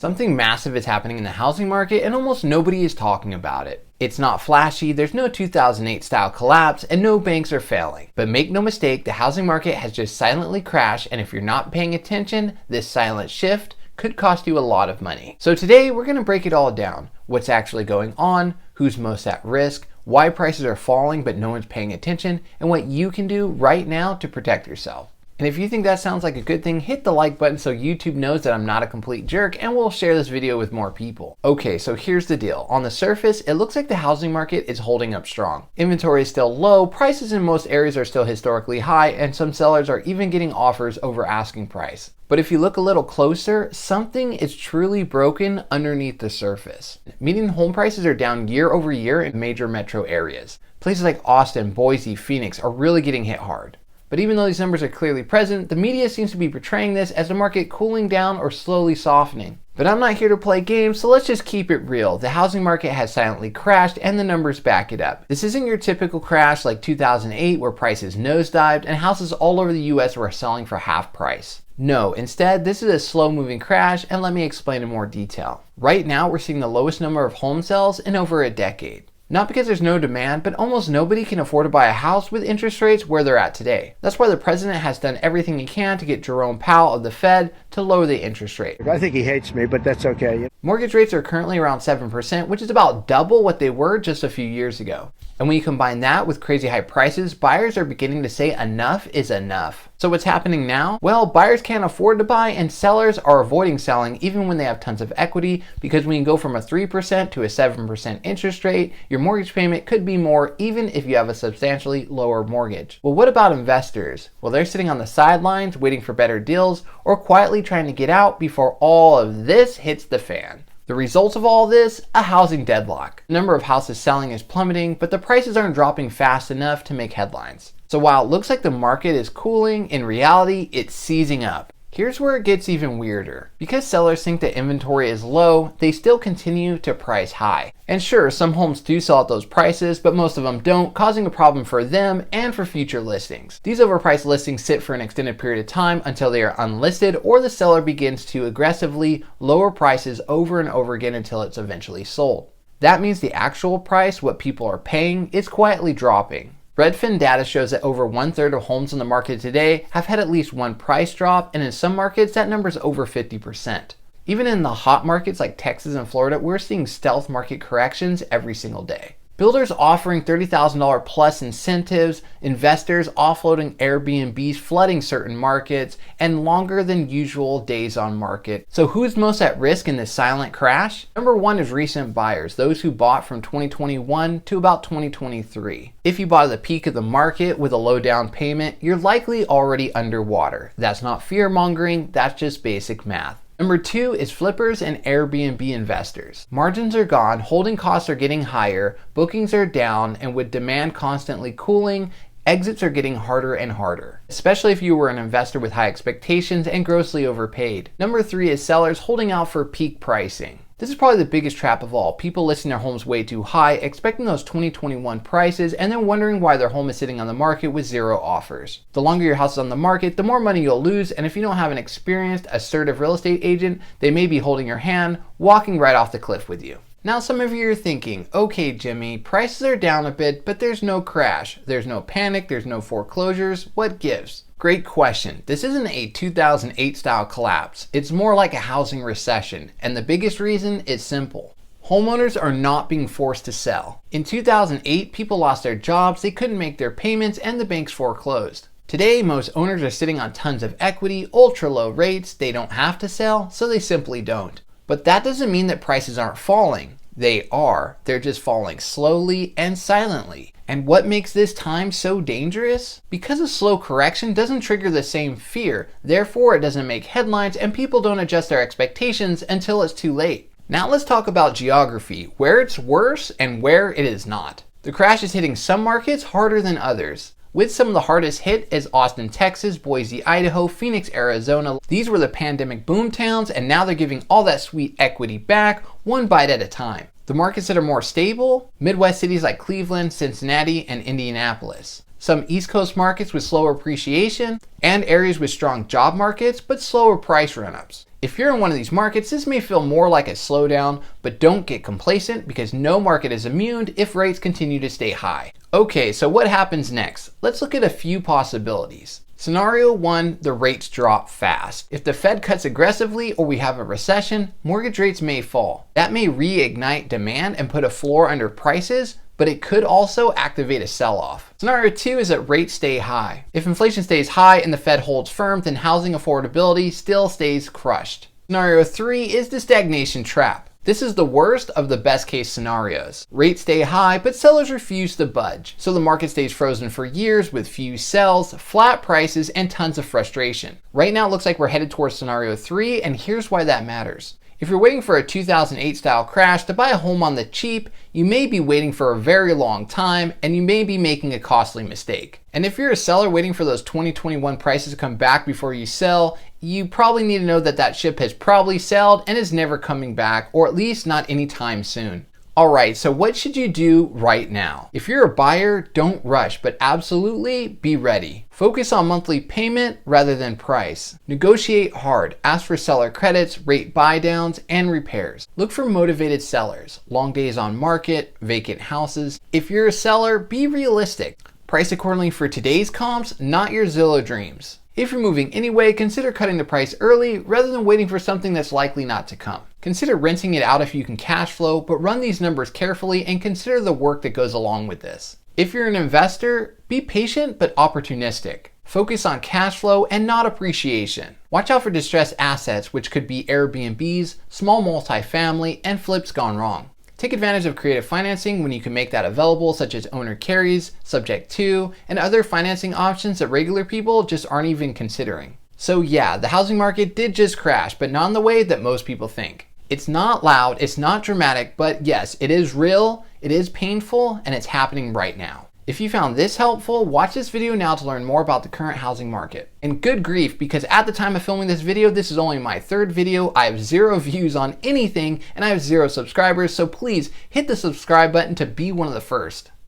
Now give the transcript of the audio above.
Something massive is happening in the housing market and almost nobody is talking about it. It's not flashy, there's no 2008 style collapse, and no banks are failing. But make no mistake, the housing market has just silently crashed, and if you're not paying attention, this silent shift could cost you a lot of money. So today we're gonna break it all down. What's actually going on, who's most at risk, why prices are falling but no one's paying attention, and what you can do right now to protect yourself. And if you think that sounds like a good thing, hit the like button so YouTube knows that I'm not a complete jerk and we'll share this video with more people. Okay, so here's the deal. On the surface, it looks like the housing market is holding up strong. Inventory is still low, prices in most areas are still historically high, and some sellers are even getting offers over asking price. But if you look a little closer, something is truly broken underneath the surface. Median home prices are down year over year in major metro areas. Places like Austin, Boise, Phoenix are really getting hit hard. But even though these numbers are clearly present, the media seems to be portraying this as the market cooling down or slowly softening. But I'm not here to play games, so let's just keep it real. The housing market has silently crashed and the numbers back it up. This isn't your typical crash like 2008 where prices nosedived and houses all over the US were selling for half price. No, instead, this is a slow moving crash, and let me explain in more detail. Right now, we're seeing the lowest number of home sales in over a decade. Not because there's no demand, but almost nobody can afford to buy a house with interest rates where they're at today. That's why the president has done everything he can to get Jerome Powell of the Fed to lower the interest rate. I think he hates me, but that's okay. Mortgage rates are currently around 7%, which is about double what they were just a few years ago. And when you combine that with crazy high prices, buyers are beginning to say enough is enough. So what's happening now? Well, buyers can't afford to buy and sellers are avoiding selling even when they have tons of equity, because when you go from a 3% to a 7% interest rate, your mortgage payment could be more even if you have a substantially lower mortgage. Well, what about investors? Well, they're sitting on the sidelines waiting for better deals or quietly trying to get out before all of this hits the fan. The results of all this, a housing deadlock. The number of houses selling is plummeting, but the prices aren't dropping fast enough to make headlines. So while it looks like the market is cooling, in reality, it's seizing up. Here's where it gets even weirder. Because sellers think that inventory is low, they still continue to price high. And sure, some homes do sell at those prices, but most of them don't, causing a problem for them and for future listings. These overpriced listings sit for an extended period of time until they are unlisted or the seller begins to aggressively lower prices over and over again until it's eventually sold. That means the actual price, what people are paying, is quietly dropping. Redfin data shows that over 1/3 of homes on the market today have had at least one price drop, and in some markets that number is over 50%. Even in the hot markets like Texas and Florida, we're seeing stealth market corrections every single day. Builders offering $30,000 plus incentives, investors offloading Airbnbs, flooding certain markets, and longer than usual days on market. So who's most at risk in this silent crash? Number one is recent buyers, those who bought from 2021 to about 2023. If you bought at the peak of the market with a low down payment, you're likely already underwater. That's not fear mongering, that's just basic math. Number two is flippers and Airbnb investors. Margins are gone, holding costs are getting higher, bookings are down, and with demand constantly cooling, exits are getting harder and harder, especially if you were an investor with high expectations and grossly overpaid. Number three is sellers holding out for peak pricing. This is probably the biggest trap of all. People listing their homes way too high, expecting those 2021 prices, and then wondering why their home is sitting on the market with zero offers. The longer your house is on the market, the more money you'll lose, and if you don't have an experienced, assertive real estate agent, they may be holding your hand, walking right off the cliff with you. Now some of you are thinking, okay Jimmy, prices are down a bit, but there's no crash. There's no panic, there's no foreclosures. What gives? Great question. This isn't a 2008 style collapse. It's more like a housing recession, and the biggest reason is simple. Homeowners are not being forced to sell. In 2008, people lost their jobs, they couldn't make their payments, and the banks foreclosed. Today, most owners are sitting on tons of equity, ultra low rates, they don't have to sell, so they simply don't. But that doesn't mean that prices aren't falling. They are. They're just falling slowly and silently. And what makes this time so dangerous? Because a slow correction doesn't trigger the same fear, therefore it doesn't make headlines and people don't adjust their expectations until it's too late. Now let's talk about geography, where it's worse and where it is not. The crash is hitting some markets harder than others. With some of the hardest hit is Austin, Texas, Boise, Idaho, Phoenix, Arizona. These were the pandemic boom towns, and now they're giving all that sweet equity back, one bite at a time. The markets that are more stable, Midwest cities like Cleveland, Cincinnati, and Indianapolis. Some East Coast markets with slower appreciation, and areas with strong job markets but slower price run-ups. If you're in one of these markets, this may feel more like a slowdown, but don't get complacent because no market is immune if rates continue to stay high. Okay, so what happens next? Let's look at a few possibilities. Scenario 1, the rates drop fast. If the Fed cuts aggressively or we have a recession, mortgage rates may fall. That may reignite demand and put a floor under prices, but it could also activate a sell-off. Scenario 2 is that rates stay high. If inflation stays high and the Fed holds firm, then housing affordability still stays crushed. Scenario 3 is the stagnation trap. This is the worst of the best case scenarios. Rates stay high, but sellers refuse to budge. So the market stays frozen for years with few sells, flat prices, and tons of frustration. Right now it looks like we're headed towards scenario 3, and here's why that matters. If you're waiting for a 2008 style crash to buy a home on the cheap, you may be waiting for a very long time and you may be making a costly mistake. And if you're a seller waiting for those 2021 prices to come back before you sell, you probably need to know that that ship has probably sailed and is never coming back, or at least not anytime soon. Alright, so what should you do right now? If you're a buyer, don't rush, but absolutely be ready. Focus on monthly payment rather than price. Negotiate hard. Ask for seller credits, rate buy downs, and repairs. Look for motivated sellers. Long days on market, vacant houses. If you're a seller, be realistic. Price accordingly for today's comps, not your Zillow dreams. If you're moving anyway, consider cutting the price early rather than waiting for something that's likely not to come. Consider renting it out if you can cash flow, but run these numbers carefully and consider the work that goes along with this. If you're an investor, be patient but opportunistic. Focus on cash flow and not appreciation. Watch out for distressed assets, which could be Airbnbs, small multifamily, and flips gone wrong. Take advantage of creative financing when you can make that available, such as owner carries, subject to, and other financing options that regular people just aren't even considering. So yeah, the housing market did just crash, but not in the way that most people think. It's not loud, it's not dramatic, but yes, it is real, it is painful, and it's happening right now. If you found this helpful, watch this video now to learn more about the current housing market. And good grief, because at the time of filming this video, this is only my third video. I have 0 views on anything, and I have 0 subscribers, so please hit the subscribe button to be one of the first.